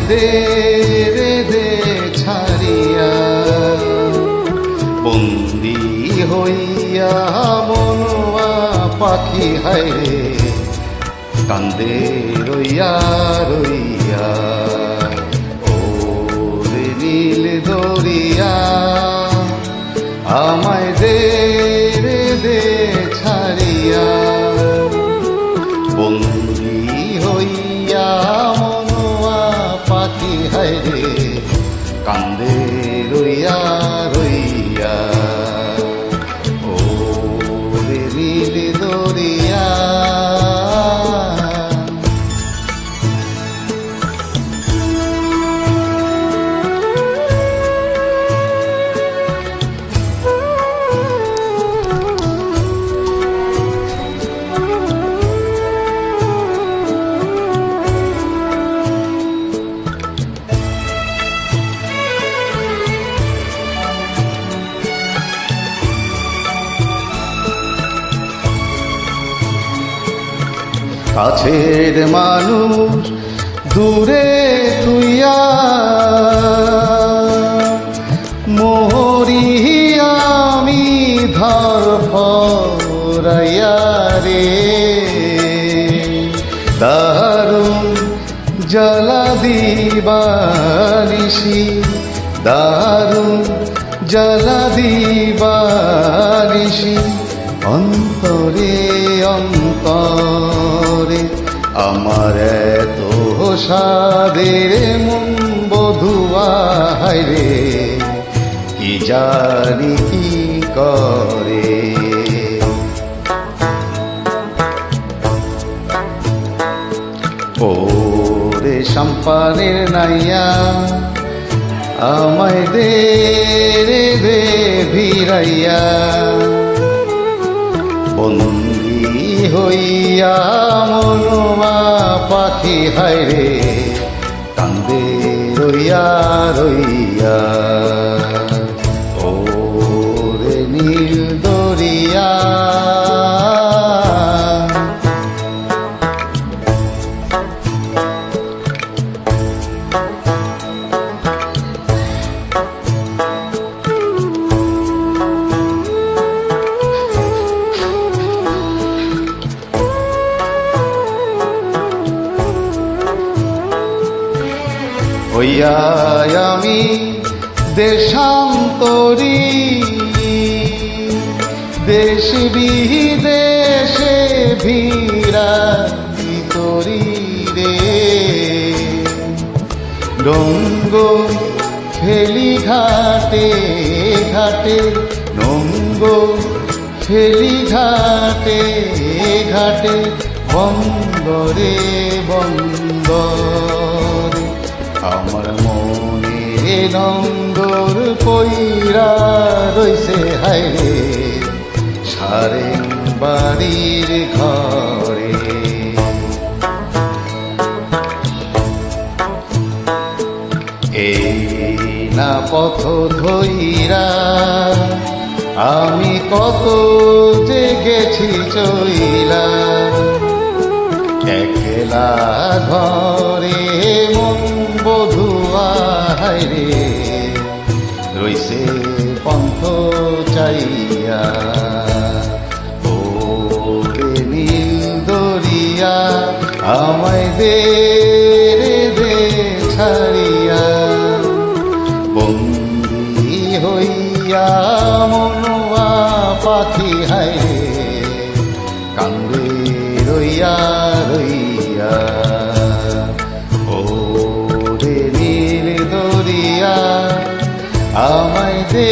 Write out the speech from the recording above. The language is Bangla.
দে রে দে ছাড়িয়া, বন্দি হইয়া মনুয়া পাখি হায়রে কান্দে রইয়া রইয়া। ও রে নীল দরিয়া, আমায় দে রে দে ছাড়িয়া, বন্দি হইয়া মনুয়া পাখি হায়রে কান্দে রইয়া রইয়া। ও রে নীল দরিয়া, কাছের মানুষ দূরে তুইয়া, মোহরি আমি ধরফরাইয়া রে। দারুণ জ্বালা দিবানিশি, দারুণ জ্বালা দিবানিশি, অন্তরে অন্তরে আমার এত সাদের মন বধুয়া হায়রে কি জানি কি করে। ওরে সম্পানের নাইয়া, আমায় দে রে দে ভিড়াইয়া, বন্দি হইয়া মনুয়া পাখি হায়রে কান্দে রইয়া রইয়া। ও রে নীল দরিয়া, হইয়া আমি দেশান্তরী, দেশ বিদেশে ভিড়াই তরি রে। ডঙ্গ খেলি ঘাটে ঘাটে, ডঙ্গ খেলি ঘাটে ঘাটে, বন্দরে বন্দরে আমার মনে নঙ্গর কইরা রইছে হায়রে সারে বাড়ির ঘরে। এই না পথ ধইরা আমি কত যে গেছি চইলা, একলা ঘরে মন বধুয়া হায়রে রইছে পন্থ চাইয়া। ও রে নীল দরিয়া, আমায় দে রে দে ছাড়িয়া, বন্দি হইয়া মনুয়া পাখি হায়রে কান্দে রইয়া রইয়া। ও রে নীল দরিয়া, আমায় দে